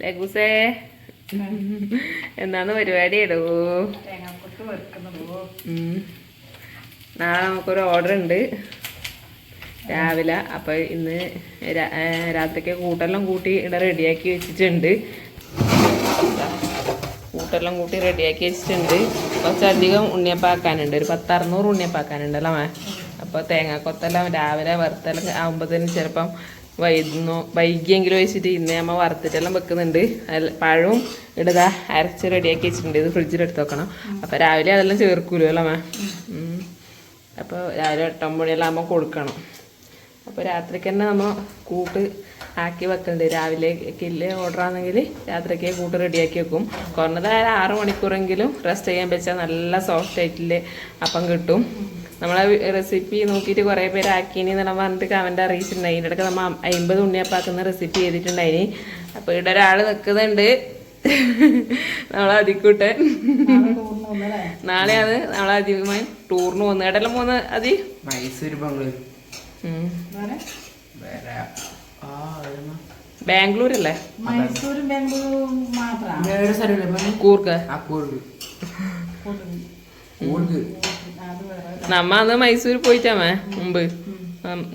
ലഗൂസേ എന്താണ് പരിപാടി ഇടൂ? നാളെ നമുക്കൊരു ഓർഡർ ഉണ്ട് രാവിലെ. അപ്പോൾ ഇന്ന് രാത്രിക്ക് കൂട്ടെല്ലാം കൂട്ടി ഇവിടെ റെഡിയാക്കി വെച്ചിട്ടുണ്ട്. കൂട്ടെല്ലാം കൂട്ടി റെഡിയാക്കി വെച്ചിട്ടുണ്ട്. കുറച്ചധികം ഉണ്ണിയപ്പാക്കാനുണ്ട്, ഒരു 1000-600 ഉണ്ണിയപ്പാക്കാനുണ്ടല്ലോ മേ. അപ്പോൾ തേങ്ങാക്കൊത്തെല്ലാം രാവിലെ വറുത്തെല്ലാം ആകുമ്പോഴത്തേന് ചിലപ്പം വൈകിയെങ്കിലും വെച്ചിട്ട് ഇന്ന് നമ്മൾ വറുത്തിട്ടെല്ലാം വെക്കുന്നുണ്ട്. പഴവും ഇടതാ അരച്ച് റെഡിയാക്കി വെച്ചിട്ടുണ്ട്. ഇത് ഫ്രിഡ്ജിലെടുത്ത് വെക്കണം. അപ്പോൾ രാവിലെ അതെല്ലാം ചേർക്കൂലോ അല്ലേ മേ. അപ്പോൾ രാവിലെ 8-9 മണിയെല്ലാം ആകുമ്പോൾ കൊടുക്കണം. അപ്പോൾ രാത്രിക്ക് തന്നെ നമ്മൾ കൂട്ട് ആക്കി വെക്കുന്നുണ്ട്. രാവിലേക്ക് ഇല്ല ഓർഡർ ആണെങ്കിൽ രാത്രിക്ക് കൂട്ട് റെഡിയാക്കി വെക്കും. കുറഞ്ഞത് 6 മണിക്കൂറെങ്കിലും റെസ്റ്റ് ചെയ്യാൻ വെച്ചാൽ നല്ല സോഫ്റ്റ് ആയിട്ടില്ലേ അപ്പം കിട്ടും. നമ്മളെ റെസിപ്പി നോക്കിയിട്ട് കുറേ പേര് ആക്കിയെന്ന് പറഞ്ഞിട്ട് കമൻ്റ് അറിയിച്ചിട്ടുണ്ടായി. ഇതിനിടയ്ക്ക് നമ്മൾ 50 ഉണ്ണിയപ്പാക്കുന്ന റെസിപ്പി ചെയ്തിട്ടുണ്ടായിനി. അപ്പോൾ ഇവിടെ ഒരാൾ നിൽക്കുന്നുണ്ട്, നമ്മളെ അതിക്കൂട്ടെ. നാളെയാണ് നമ്മളെ അധികമായി ടൂറിന് പോകുന്നത്. എവിടെയെല്ലാം പോകുന്നത് അതി? മൈസൂർ, ബാംഗ്ലൂർ. ബാംഗ്ലൂരല്ലേ? കൂർഗ്. നമ്മ അന്ന് മൈസൂർ പോയിട്ടാമേ മുമ്പ്.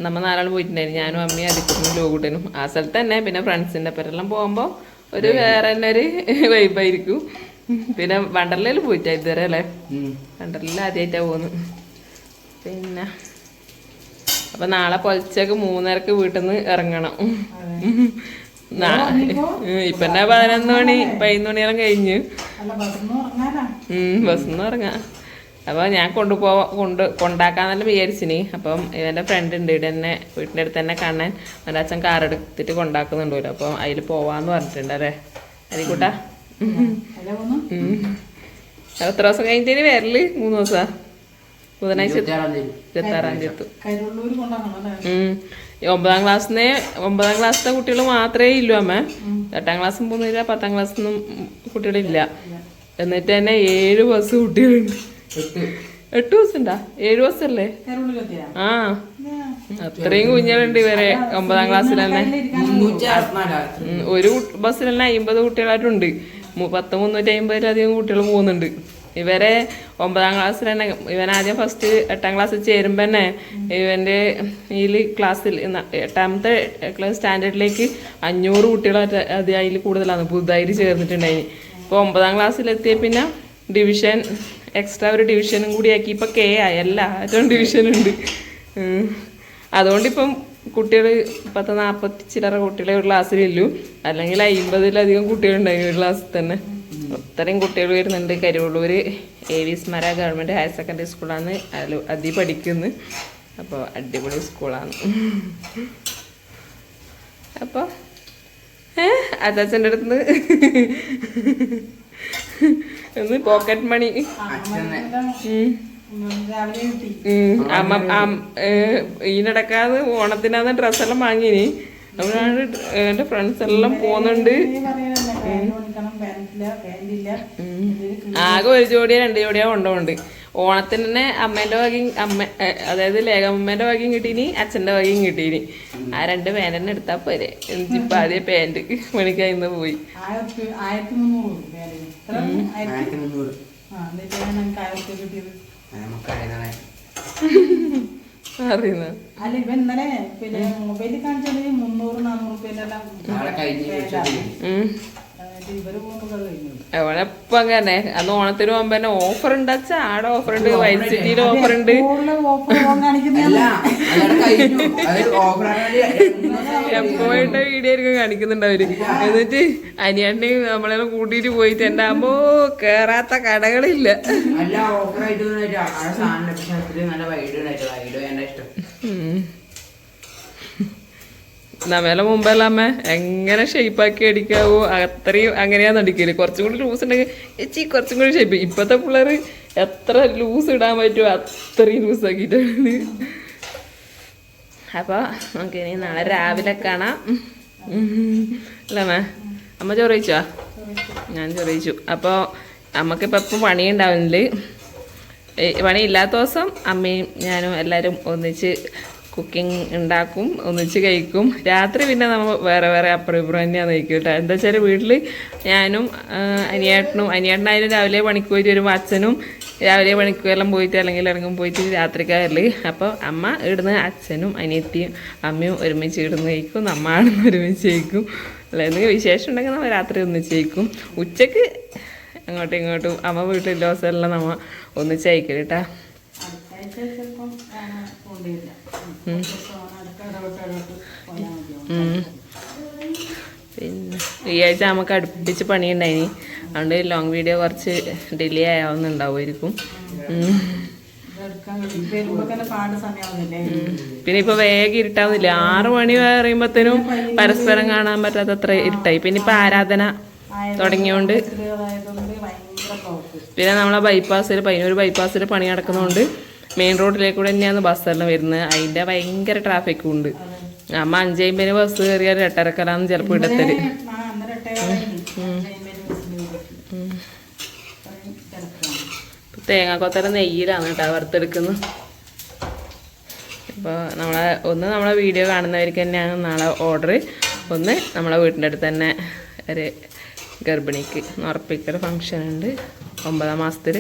നമ്മ 4 ആൾ പോയിട്ടുണ്ടായിരുന്നു, ഞാനും അമ്മയും അതിക്കൂട്ടും ലോകൂട്ടനും. ആ സ്ഥലത്ത് തന്നെ. പിന്നെ ഫ്രണ്ട്സിൻ്റെ പേരെല്ലാം പോകുമ്പോൾ ഒരു വേറെ തന്നെ ഒരു വൈബായിരിക്കും. പിന്നെ വണ്ടർലയിൽ പോയിട്ടാ ഇതുവരെ അല്ലേ? വണ്ടർലയിൽ ആദ്യമായിട്ടാണ് പോകുന്നത്. പിന്നെ അപ്പം നാളെ പൊലച്ചക്ക് 3:30 വീട്ടിൽ നിന്ന് ഇറങ്ങണം. ഇപ്പം തന്നെ 11 മണി 11 മണിയെല്ലാം കഴിഞ്ഞ് ബസ്സിന്ന് ഇറങ്ങാം. അപ്പോൾ ഞാൻ കൊണ്ടാക്കാന്നെല്ലാം വിചാരിച്ചിനി. അപ്പം ഇവൻ്റെ ഫ്രണ്ട് ഉണ്ട് ഇവിടെ തന്നെ, വീട്ടിൻ്റെ അടുത്ത് തന്നെ കാണാൻ. അവൻ്റെ അച്ഛൻ കാർ എടുത്തിട്ട് കൊണ്ടാക്കുന്നുണ്ടല്ലോ. അപ്പം അതിൽ പോവാന്ന് പറഞ്ഞിട്ടുണ്ട് അല്ലേ അതിക്കൂട്ടാ? എത്ര ദിവസം കഴിഞ്ഞിട്ട് വരല്? 3 ദിവസം. ബുധനാഴ്ച 26-ാം തീയതി എത്തും. 9ാം ക്ലാസ്സിലെ കുട്ടികൾ മാത്രമേ ഇല്ലൂ അമ്മ. 8ാം ക്ലാസ്സും പോകുന്നില്ല, 10ാം ക്ലാസ്സൊന്നും കുട്ടികളില്ല. എന്നിട്ട് തന്നെ 7 ബസ് കുട്ടികളുണ്ട്. 8 ബസ്സുണ്ടാ? 7 ബസ്സല്ലേ? ആ, അത്രയും കുഞ്ഞുങ്ങളുണ്ട് ഇവരെ 9ാം ക്ലാസ്സിൽ തന്നെ. ഒരു ബസ്സിൽ തന്നെ 50 കുട്ടികളായിട്ടുണ്ട്. 350-350 കുട്ടികൾ പോകുന്നുണ്ട്. ഇവരെ 9ാം ക്ലാസ്സിൽ തന്നെ. ഇവൻ ആദ്യം ഫസ്റ്റ് 8ാം ക്ലാസ്സിൽ ചേരുമ്പോൾ തന്നെ ഇവൻ്റെ ഈ ക്ലാസ്സിൽ 8ാമത്തെ സ്റ്റാൻഡേർഡിലേക്ക് 500 കുട്ടികൾ അതിൽ കൂടുതലാണ് പുതുതായിട്ട് ചേർന്നിട്ടുണ്ടായിന്. ഇപ്പോൾ 9ാം ക്ലാസ്സിലെത്തിയ പിന്നെ ഡിവിഷൻ എക്സ്ട്രാ ഒരു ഡിവിഷനും കൂടി ആക്കി. ഇപ്പോൾ K ആയി, എല്ലാവരും ഡിവിഷനുണ്ട്. അതുകൊണ്ടിപ്പം കുട്ടികൾ 40 ചില്ലറ കുട്ടികളെ ഒരു ക്ലാസ്സിലുള്ളൂ. അല്ലെങ്കിൽ 50-ലധികം കുട്ടികളുണ്ടായി ഒരു ക്ലാസ്സിൽ തന്നെ. അത്രയും കുട്ടികൾ വരുന്നുണ്ട്. കരുവള്ളൂർ ഏവീസ്മര ഗവൺമെൻറ് ഹയർ സെക്കൻഡറി സ്കൂളാണ് അതി പഠിക്കുന്നത്. അപ്പോൾ അടിപൊളി സ്കൂളാണ്. അപ്പോൾ അച്ഛൻ്റെ അടുത്ത് ഒന്ന് പോക്കറ്റ് മണി ഈനടക്കാതെ ഓണത്തിനാന്ന് ഡ്രസ്സെല്ലാം വാങ്ങിനി. അപ്പോഴാണ് എൻ്റെ ഫ്രണ്ട്സ് എല്ലാം പോകുന്നുണ്ട്. ആകെ ഒരു ജോഡിയോ 2 ജോഡിയോ കൊണ്ടുപോകുന്നുണ്ട്. ഓണത്തിന് തന്നെ അമ്മേൻ്റെ വകയും അതായത് ലേഖമ്മേൻ്റെ വകയും കിട്ടീനി, അച്ഛൻ്റെ വകയും കിട്ടീനി. ആ 2 പാൻറ് തന്നെ എടുത്താൽ പോരെ. ഇപ്പം ആദ്യം പാൻറ് മണിക്കായിന്ന് പോയി. അറിയുന്ന എവളെപ്പം അങ്ങനെ. അന്ന് ഓണത്തിന് പോകുമ്പോ തന്നെ ഓഫർ ഉണ്ട്. ആടെ ഓഫർ ഉണ്ട്, വൈറ്റ് സിറ്റിയിൽ ഓഫർ ഉണ്ട്. എപ്പോഴത്തെ വീഡിയോ ആയിരിക്കും കാണിക്കുന്നുണ്ട് അവര്. എന്നിട്ട് അനിയാണ്ടി നമ്മളെല്ലാം കൂട്ടിയിട്ട് പോയിട്ട് എൻ്റെ അമ്മോ കേറാത്ത കടകളില്ല. നമ്മളുടെ മുമ്പെല്ലാം അമ്മ എങ്ങനെ ഷേപ്പാക്കി അടിക്കാവോ അത്രയും അങ്ങനെയാന്ന് അടിക്കല്. കുറച്ചും കൂടി ലൂസ് ഉണ്ടെങ്കിൽ ചേച്ചി കുറച്ചും കൂടി ഷേപ്പ്. ഇപ്പോഴത്തെ പിള്ളേർ എത്ര ലൂസ് ഇടാൻ പറ്റുമോ അത്രയും ലൂസാക്കിയിട്ടാണ്. അപ്പോൾ നമുക്കിനി നാളെ രാവിലെ കാണാം അല്ലേ അമ്മ? അമ്മ ചൊറിയിച്ചോ? ഞാൻ ചൊറിയിച്ചു. അപ്പോൾ നമുക്കിപ്പോൾ എപ്പം പണിയുണ്ടാവുന്നില്ല. പണിയില്ലാത്ത ദിവസം അമ്മയും ഞാനും എല്ലാവരും ഒന്നിച്ച് കുക്കിംഗ് ഉണ്ടാക്കും, ഒന്നിച്ച് കഴിക്കും. രാത്രി പിന്നെ നമ്മൾ വേറെ വേറെ അപ്പുറം ഇപ്പുറം തന്നെയാണ് കഴിക്കും കേട്ടോ. എന്താ വെച്ചാൽ വീട്ടിൽ ഞാനും അനിയേട്ടനായാലും രാവിലെ പണിക്ക് പോയിട്ട് വരുമ്പോൾ അച്ഛനും രാവിലെ പണിക്കെല്ലാം പോയിട്ട് അല്ലെങ്കിൽ ഇറങ്ങും പോയിട്ട് രാത്രിക്കാരിൽ. അപ്പോൾ അമ്മ ഇടുന്ന് അച്ഛനും അനിയത്തിയും അമ്മയും ഒരുമിച്ച് ഇടുന്ന് കഴിക്കും, നമ്മ ആടുന്ന് ഒരുമിച്ച് കഴിക്കും. അല്ല എന്തെങ്കിലും വിശേഷം ഉണ്ടെങ്കിൽ നമ്മൾ രാത്രി ഒന്നിച്ച് കഴിക്കും. ഉച്ചക്ക് അങ്ങോട്ടും ഇങ്ങോട്ടും അമ്മ വീട്ടിലുള്ള ദിവസമെല്ലാം നമ്മ ഒന്നിച്ച് കഴിക്കും കേട്ടാ. പിന്നെ ഈ ആഴ്ച നമുക്ക് അടുപ്പിച്ച് പണിയുണ്ടായിനി, അതുകൊണ്ട് ലോങ് വീഡിയോ കുറച്ച് ഡിലേ ആവുന്നുണ്ടാവുമായിരിക്കും. പിന്നെ ഇപ്പൊ വേഗം ഇരുട്ടാവുന്നില്ല. 6 മണി പറയുമ്പോഴത്തേനും പരസ്പരം കാണാൻ പറ്റാത്തത്ര ഇരുട്ടായി. പിന്നെ ഇപ്പൊ ആരാധന തുടങ്ങിയോണ്ട് പിന്നെ നമ്മളെ ബൈപ്പാസിൽ പയ്യന്നൂർ ബൈപ്പാസിൽ പണി നടക്കുന്നതുകൊണ്ട് മെയിൻ റോഡിലേക്കൂടെ തന്നെയാണ് ബസ്സെല്ലാം വരുന്നത്. അതിന്റെ ഭയങ്കര ട്രാഫിക്കും ഉണ്ട്. അമ്മ 5:50 ബസ് കയറിയാൽ 8:30 ചിലപ്പോൾ ഇടത്തല്. തേങ്ങാക്കൊത്തല നെയ്യിലാണ് കേട്ടോ വറുത്തെടുക്കുന്നത്. അപ്പോൾ നമ്മളെ വീഡിയോ കാണുന്നവർക്ക് തന്നെയാണ് നാളെ ഓർഡർ. ഒന്ന് നമ്മളെ വീട്ടിൻ്റെ അടുത്ത് തന്നെ ഒരു ഗർഭിണിക്ക് ഉറപ്പിക്കൽ ഫങ്ഷൻ ഉണ്ട് 9ാം മാസത്തിൽ,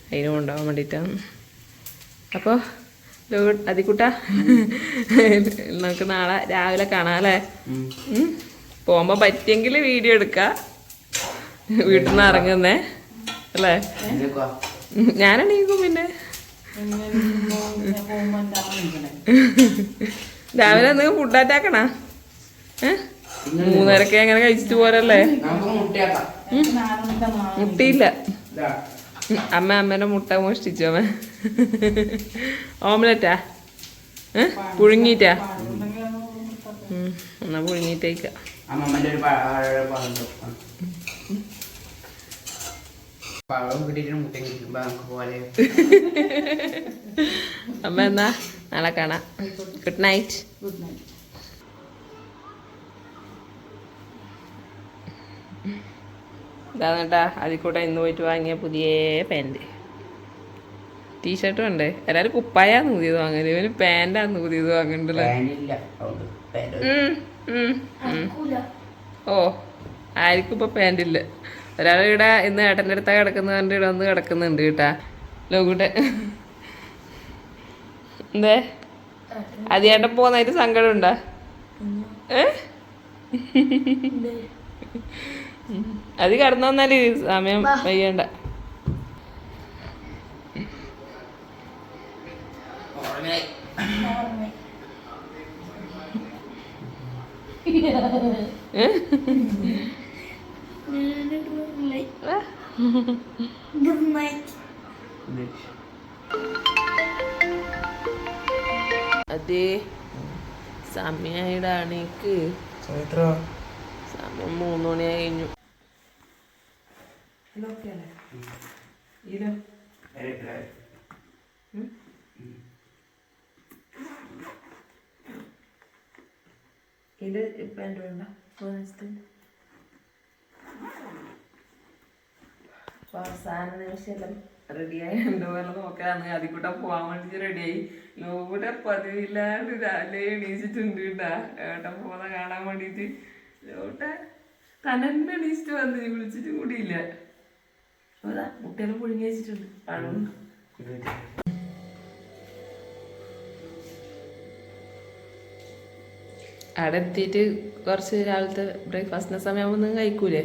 അതിന് കൊണ്ടുപോകാൻ വേണ്ടിയിട്ടാണ്. അപ്പോൾ അതിക്കുട്ട നമുക്ക് നാളെ രാവിലെ കാണാം അല്ലേ? പോകുമ്പോൾ പറ്റിയെങ്കിൽ വീഡിയോ എടുക്കാം, വീട്ടിൽ നിന്ന് ഇറങ്ങുന്നേ അല്ലേ? ഞാനെണീക്കും. പിന്നെ രാവിലെ എന്തെങ്കിലും ഫുഡാറ്റാക്കണ 3:30 അങ്ങനെ കഴിച്ചിട്ട് പോരല്ലേ? മുട്ടയില്ല. അമ്മേന്റെ മുട്ട മോഷ്ടിച്ചു. അമ്മ ഓംലെറ്റാ പുഴുങ്ങിട്ടാ? എന്നാ പുഴുങ്ങിട്ടേക്ക. അമ്മ എന്നാ നാളെ കാണാം. Good night. ഇതാണ് കേട്ടാ അതിൽക്കൂടെ ഇന്ന് പോയിട്ട് വാങ്ങിയ പുതിയ പാൻറ്. ടീഷർട്ടും ഉണ്ട്. എല്ലാവരും കുപ്പായാന്ന് പുതിയത് വാങ്ങല്, ഇവന് പാൻറ്റാന്ന് പുതിയത് വാങ്ങണ്ടല്ലോ. ഓ ആർക്കും ഇപ്പൊ പാൻറ് ഇല്ല. ഒരാൾ ഇവിടെ ഇന്ന് ഏട്ടൻ്റെ അടുത്താ കിടക്കുന്ന കണ്ട് ഇവിടെ വന്ന് കിടക്കുന്നുണ്ട് കേട്ടാ. ലോകൂട്ടെ എന്തേ അതിയേട്ടൻ പോകുന്നതായിട്ട് സങ്കടം ഉണ്ടാ? അത് കടന്നു വന്നാല് സമയം വയ്യണ്ട. അതെ സമയായിടാണ് എനിക്ക്. സമയം 3 മണിയായി കഴിഞ്ഞു. ഇത് പാൻറ് വേണ്ട. അവസാന നിമിഷം റെഡിയായി പോലെ നോക്കാന്ന്. അതിക്കൂടെ പോവാൻ വേണ്ടിട്ട് റെഡിയായി. ലോകൂടെ പതിവില്ലാണ്ട് രാവിലെ എണീച്ചിട്ടുണ്ട് കേട്ടാ ഏട്ടൻ പോകുന്ന കാണാൻ വേണ്ടിട്ട്. ലോട്ടെ തന്നെ എണീച്ചിട്ട് വന്ന് വിളിച്ചിട്ട് കൂടിയില്ല. അതാ മുട്ടയെല്ലാം പുഴുങ്ങി വെച്ചിട്ടുണ്ട്. പഴം അവിടെ എത്തിയിട്ട് കുറച്ച് രാവിലത്തെ ബ്രേക്ക്ഫാസ്റ്റിന്റെ സമയമാകുമ്പോൾ നിങ്ങൾ കഴിക്കൂലേ?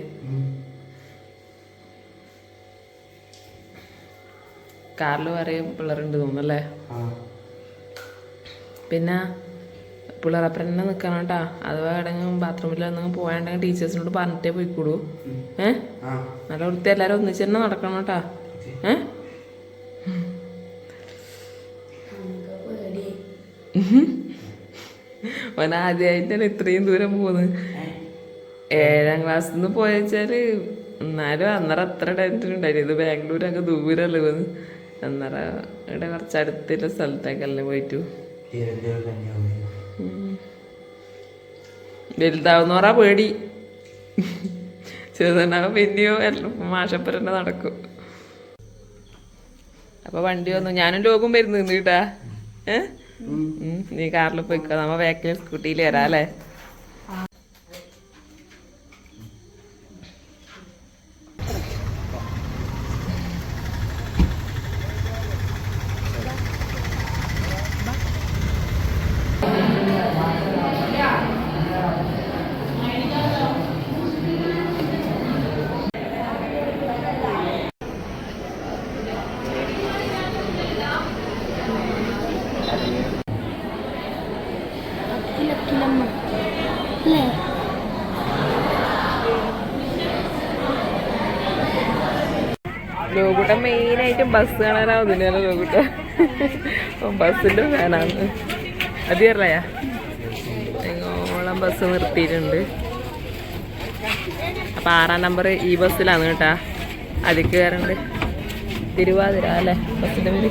കാറിൽ പറയും പിള്ളേരുണ്ട് തോന്നുന്നല്ലേ? പിന്നെ പിള്ളേരപ്പുറം തന്നെ നിൽക്കണം കേട്ടാ. അഥവാ എവിടെയെങ്കിലും ബാത്റൂമിൽ എന്തെങ്കിലും പോയാണ്ടെങ്കിൽ ടീച്ചേഴ്സിനോട് പറഞ്ഞിട്ടേ പോയിക്കൂടൂ. നല്ല വൃത്തി എല്ലാവരും ഒന്നിച്ച് തന്നെ നടക്കണം കേട്ടാ. ഓൻ ആദ്യമായിട്ടാണ് ഇത്രയും ദൂരം പോകുന്നത്. 7ാം ക്ലാസ്സിൽ നിന്ന് പോയച്ചാല് എന്നാലും അന്നേരം അത്ര ടെൻഷൻ ഉണ്ടായിരുന്നു. ഇത് ബാംഗ്ലൂരൊക്കെ ദൂരല്ലേ പോകുന്നത്. അന്നേരം ഇവിടെ കുറച്ച് അടുത്തുള്ള സ്ഥലത്തേക്കല്ലേ പോയിട്ടു. വലുതാവുന്നോറാ പേടി. ചെറുതാവുമ്പോ പിന്നെയോ മാഷപ്പരന്നെ നടക്കും. അപ്പൊ വണ്ടി വന്നു. ഞാനും ലോകം വരുന്നു കേട്ടാ. നീ കാറിൽ പോയിക്കോ, നമ്മ ബാക്കിൽ സ്കൂട്ടിയിൽ വരാം അല്ലേ. ലോകൂട്ട മെയിനായിട്ടും ബസ് കാണാനാവുന്നില്ലല്ലോ. ലോകൂട്ട ബസ്സിൻ്റെ ഫാനാണ്. അതിയറിയാ എങ്ങോളം ബസ് നിർത്തിയിട്ടുണ്ട്. അപ്പം 6-ാം നമ്പർ ഈ ബസ്സിലാണ് കേട്ടാ. അതിൽ കയറുന്നുണ്ട്. തിരുവാതിര അല്ലേ ബസ്സിൻ്റെ പേര്.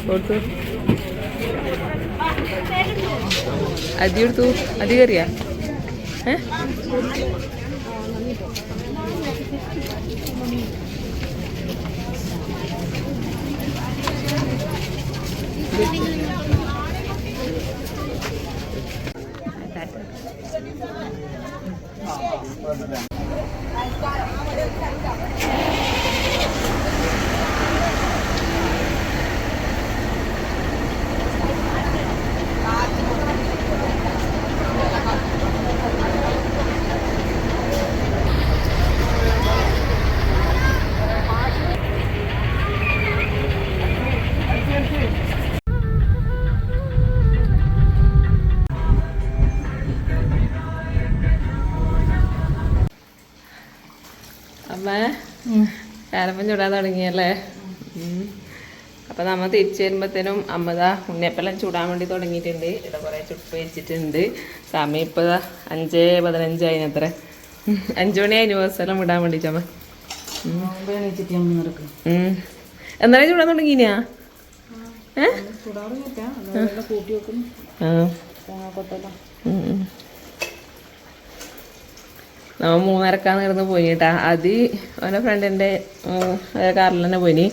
കൊടുത്തു അതെടുത്തു. അത് കയറിയാ അമ്മ കാലപ്പം ചൂടാൻ തുടങ്ങിയല്ലേ. അപ്പം നമ്മൾ തിരിച്ചു വരുമ്പോഴത്തേനും അമ്മതാ ഉണ്ണിയപ്പെല്ലാം ചൂടാൻ വേണ്ടി തുടങ്ങിയിട്ടുണ്ട്. ഇവിടെ കുറേ ചുട്ട് വെച്ചിട്ടുണ്ട്. സമയം ഇപ്പോൾ 5:15 അതിനത്ര 5 മണി ആനിവേഴ്സറി വിടാൻ വേണ്ടിയിട്ടമ്മ. എന്നാലും ചൂടാൻ തുടങ്ങിനാ. നമ്മൾ 3:30 കിടന്ന് പോയി കേട്ടാ. അത് അവൻ്റെ ഫ്രണ്ടിൻ്റെ കാറിൽ തന്നെ പോയിനി.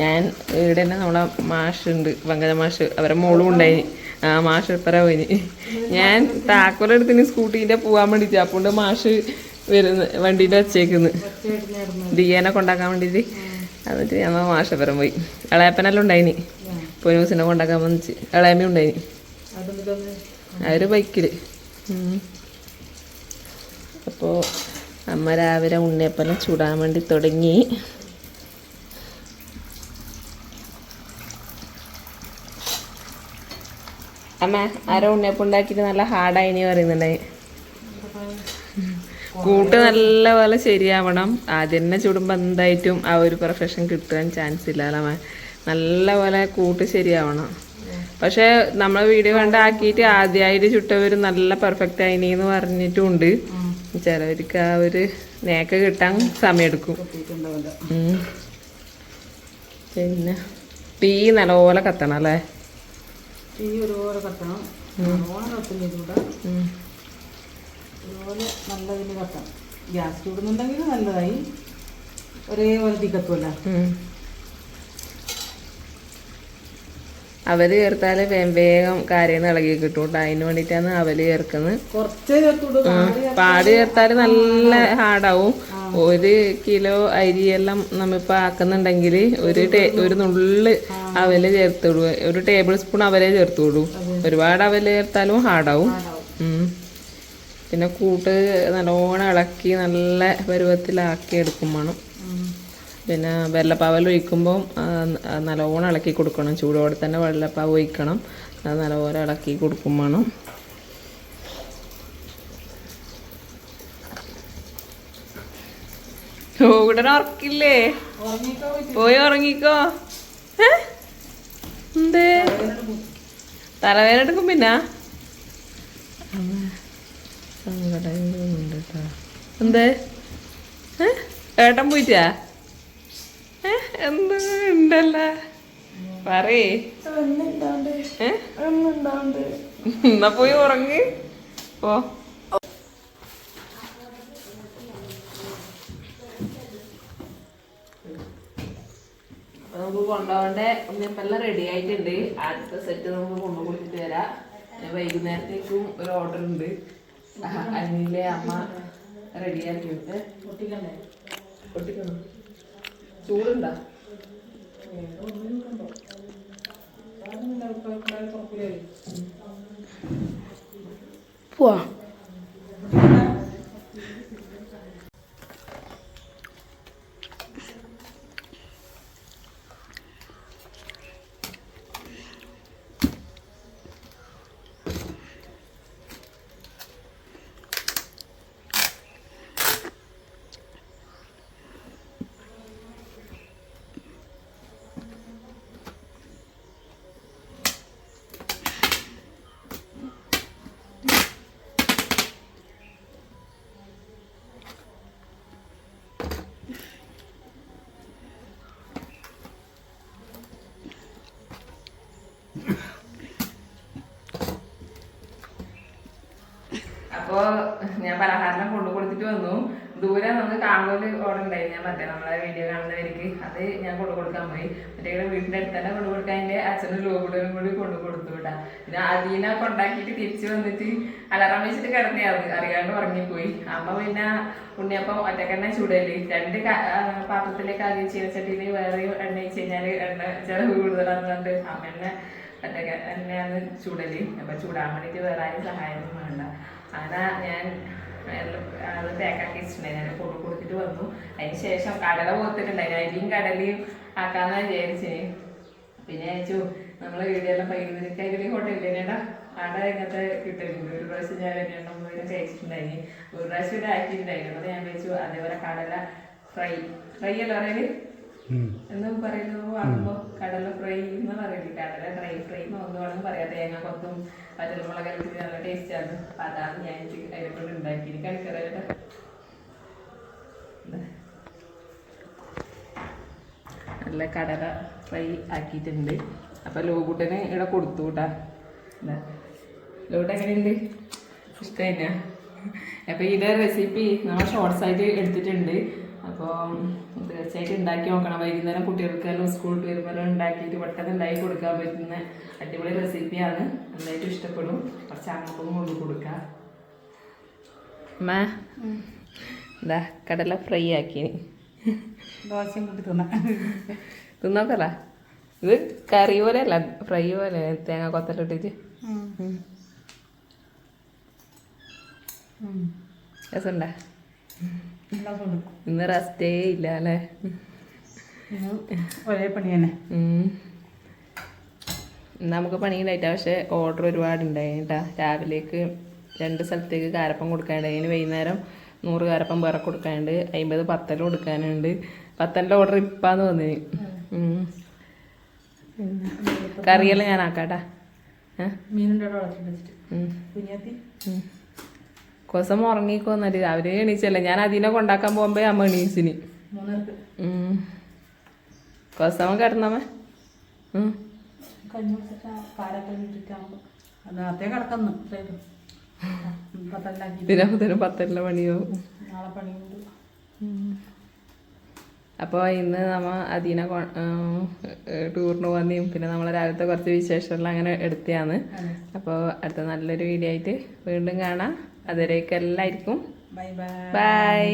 ഞാൻ ഇവിടെ തന്നെ നമ്മളെ മാഷുണ്ട്, പങ്കജ മാഷ്, അവരെ മോളും ഉണ്ടായിനി. മാഷ് ഇപ്പറ പോയിനി. ഞാൻ താക്കോലെടുത്തിന് സ്കൂട്ടീൻ്റെ പോകാൻ വേണ്ടിയിട്ട്. അപ്പോണ്ട് മാഷ് വരുന്നു വണ്ടീൻ്റെ വച്ചേക്കുന്നു ദിയേനെ കൊണ്ടാക്കാൻ വേണ്ടിയിട്ട്. എന്നിട്ട് ഞങ്ങൾ മാഷപ്പുറം പോയി. ഇളയപ്പനെല്ലാം ഉണ്ടായിനി. പൊന്നൂസിനെ കൊണ്ടാക്കാൻ വന്നിച്ച് ഇളയമ്മ ഉണ്ടായിനി. അവർ ബൈക്കിൽ. അപ്പോൾ അമ്മ രാവിലെ ഉണ്ണിയപ്പെല്ലാം ചൂടാൻ വേണ്ടി തുടങ്ങി. അമ്മ ആരോ ഉണ്ണിയപ്പം ഉണ്ടാക്കിയിട്ട് നല്ല ഹാർഡായിനി പറയുന്നുണ്ടായി. കൂട്ട് നല്ല പോലെ ശരിയാവണം. ആദ്യം തന്നെ ചുടുമ്പോൾ എന്തായിട്ടും ആ ഒരു പെർഫെക്ഷൻ കിട്ടാൻ ചാൻസ് ഇല്ല അല്ലേ. നല്ല പോലെ കൂട്ട് ശരിയാവണം. പക്ഷെ നമ്മൾ വീഡിയോ കണ്ടാക്കിയിട്ട് ആദ്യമായിട്ട് ചുട്ടവർ നല്ല പെർഫെക്റ്റ് ആയിനെന്ന് പറഞ്ഞിട്ടുമുണ്ട്. ചിലവർക്ക് ആ ഒരു നേക്ക് കിട്ടാൻ സമയമെടുക്കും. പിന്നെ തീ നല്ലപോലെ കത്തണം അല്ലേ. തീ ഒരുപോലെ കത്തണം. അതുപോലെ നല്ലതിന് കത്തണം. ഗ്യാസ് ചൂടുന്നുണ്ടെങ്കിൽ നല്ലതായി ഒരേപോലെ തീ കത്തുമല്ല. അവല് ചേർത്താല് വേഗം കാര്യം ഇളകി കിട്ടും. അതിന് വേണ്ടിയിട്ടാണ് അവല് ചേർക്കുന്നത്. പാട് ചേർത്താല് നല്ല ഹാർഡാവും. 1 കിലോ അരിയെല്ലാം നമ്മിപ്പോൾ ആക്കുന്നുണ്ടെങ്കിൽ ഒരു നുള്ള് അവല് ചേർത്തുവിടുക. 1 ടേബിൾ സ്പൂൺ അവലേ ചേർത്തുവിടൂ. ഒരുപാട് അവല് ചേർത്താലും ഹാർഡാവും. പിന്നെ കൂട്ട് നല്ലോണം ഇളക്കി നല്ല പരുവത്തിലാക്കി എടുക്കും വേണം. പിന്നെ വെള്ളപ്പാവൽ ഒഴിക്കുമ്പോൾ നല്ലോണം ഇളക്കി കൊടുക്കണം. ചൂടോടെ തന്നെ വെള്ളപ്പാവ് ഒഴിക്കണം. അത് നല്ലപോലെ ഇളക്കി കൊടുക്കും വേണം. ഉടനെ ഉറക്കില്ലേ? പോയി ഉറങ്ങിക്കോ. എന്തേ തലവേദന എടുക്കും? പിന്നെ സങ്കടം എന്തേ ഏട്ടൻ പോയിട്ടാ? എന്താ ഉണ്ടല്ല പറയേ. എന്നാ പോയി ഉറങ്ങ് പോ. നമുക്ക് കൊണ്ടുപോകേണ്ട ഉണ്ണിയപ്പെല്ലാം റെഡി ആയിട്ടുണ്ട്. അടുത്ത സെറ്റ് നമുക്ക് കൊണ്ടു കൊടുത്തിട്ട് വരാം. വൈകുന്നേരത്തേക്കും ഒരു ഓർഡർ ഉണ്ട്. അതിലെ അമ്മ റെഡിയാക്കിയിട്ട് പൊട്ടിക്കണം. ചൂടുണ്ടോ? പോവാ. അപ്പോൾ ഞാൻ പലഹാരം കൊണ്ടു കൊടുത്തിട്ട് വന്നു. ദൂരെ നമുക്ക് കാണുമ്പോൾ ഓർഡർ ഉണ്ടായിരുന്നു. ഞാൻ പറഞ്ഞത് നമ്മളെ വീഡിയോ കാണുന്നവർക്ക് അത് ഞാൻ കൊണ്ടു കൊടുക്കാൻ പോയി. മറ്റേ വീടിൻ്റെ അടുത്ത് തന്നെ കൊണ്ടു കൊടുക്കാൻ എൻ്റെ അച്ഛനും ലോബിടനും കൂടി കൊണ്ടു കൊടുത്തു വിട്ടാ. പിന്നെ അതിനെ കൊണ്ടാക്കിയിട്ട് തിരിച്ചു വന്നിട്ട് അലാറം വെച്ചിട്ട് കിടന്നെയാണ്, അറിയാണ്ട് ഉറങ്ങിപ്പോയി. അമ്മ പിന്നെ ഉണ്ണിയപ്പം ഒറ്റക്കെണ്ണ ചൂടല് 2 പാത്രത്തിലേക്ക് ആദ്യം ചീനച്ചട്ടിയിൽ വേറെ എണ്ണ വെച്ച് കഴിഞ്ഞാൽ എണ്ണ ചിലവ് കൂടുതലാന്ന് പറഞ്ഞിട്ട് അമ്മ എന്നെയാണ് ചൂടല്. അപ്പം ചൂടാൻ വേണ്ടിയിട്ട് വേറെ ആരും സഹായമൊന്നും വേണ്ട. അങ്ങനെ ഞാൻ അത് പാക്കാക്കി വെച്ചിട്ടുണ്ടായി. ഞാൻ കൊണ്ടു കൊടുത്തിട്ട് വന്നു. അതിന് ശേഷം കടല പോത്തിട്ടുണ്ടായി. അരിയും കടലയും ആക്കാന്ന് വിചാരിച്ചേ. പിന്നെ അയച്ചു നമ്മളെ വീഡിയോയെല്ലാം പൈതൃകൈകളി ഹോട്ടലിലേടാ അവിടെ ഇങ്ങനത്തെ കിട്ടുന്നുണ്ട്. ഒരു പ്രാവശ്യം ഞാൻ രണ്ടെണ്ണം കഴിച്ചിട്ടുണ്ടായി. ഒരു പ്രാവശ്യം ഇവിടെ ആക്കിയിട്ടുണ്ടായിരുന്നു. അപ്പോൾ ഞാൻ വെച്ചു അതേപോലെ കടല ഫ്രൈ അല്ല പറയല് എന്നും പറയുന്നത് വാങ്ങുമ്പോൾ കടല ഫ്രൈ എന്ന് പറയില്ല, കടല ഫ്രൈ എന്ന് ഒന്നും പറയാം. തേങ്ങ കൊത്തും പച്ചമുളക് നല്ല ടേസ്റ്റാണ്. അപ്പം അതാണ് ഞാൻ അതിനെ കൊണ്ട് ഉണ്ടാക്കി. എനിക്കറിയാം നല്ല കടല ഫ്രൈ ആക്കിയിട്ടുണ്ട്. അപ്പം ലോകൂട്ടന് ഇവിടെ കൊടുത്തു കൂട്ടാ. ലോകൂട്ട് എങ്ങനെയുണ്ട്? ഇഷ്ടമായില്ല. അപ്പം ഇതിൻ്റെ റെസിപ്പി നമ്മൾ ഷോർട്സ് ആയിട്ട് എടുത്തിട്ടുണ്ട്. അപ്പോൾ തീർച്ചയായിട്ടും ഉണ്ടാക്കി നോക്കണം. വൈകുന്നേരം കുട്ടികൾക്കെല്ലാം സ്കൂളിൽ വരുമ്പോൾ ഉണ്ടാക്കിയിട്ട് പെട്ടെന്ന് ഉണ്ടാക്കി കൊടുക്കാൻ പറ്റുന്ന അടിപൊളി റെസിപ്പിയാണ്. നന്നായിട്ട് ഇഷ്ടപ്പെടും. കുറച്ച് അങ്ങോട്ടും കൊണ്ട് കൊടുക്കുക. അമ്മ എന്താ കടല ഫ്രൈ ആക്കി ദോശയും കൂട്ടി തിന്നോക്കല്ല. ഇത് കറി പോലെ അല്ല, ഫ്രൈ പോലെ തേങ്ങ കൊത്തലിട്ടിട്ട് രസമുണ്ടാ? ഇന്ന് റെസ്റ്റേ ഇല്ല അല്ലേ? ഒരേ പണി തന്നെ. നമുക്ക് പണിയുണ്ടായിട്ടാ. പക്ഷെ ഓർഡർ ഒരുപാട് ഉണ്ടായിട്ടാ. രാവിലേക്ക് 2 സ്ഥലത്തേക്ക് കാരപ്പം കൊടുക്കാനുണ്ട്. അതിന് വൈകുന്നേരം 100 കാരപ്പം വേറെ കൊടുക്കാനുണ്ട്. 50 പത്തലും കൊടുക്കാനുണ്ട്. പത്തലിൻ്റെ ഓർഡർ ഇപ്പാന്ന് തോന്നി. കറിയെല്ലാം ഞാൻ ആക്കാട്ടാ. കൊസം ഉറങ്ങിക്കോന്നിട്ട് രാവിലെ എണീച്ചല്ലേ. ഞാൻ അതിനെ കൊണ്ടാക്കാൻ പോകുമ്പോ അമ്മ എണീച്ചിന്. കൊസമ കിടന്നമ്മ ദിനത്തിന് 10 പണിയോ. അപ്പോൾ ഇന്ന് നമ്മ അതിനെ ടൂറിന് പോകുന്നതും പിന്നെ നമ്മളെ രാവിലത്തെ കുറച്ച് വിശേഷമെല്ലാം അങ്ങനെ എടുത്തതാണ്. അപ്പോൾ അടുത്ത നല്ലൊരു വീഡിയോ ആയിട്ട് വീണ്ടും കാണാം. അതുവരേക്കും എല്ലാവർക്കും ബൈ.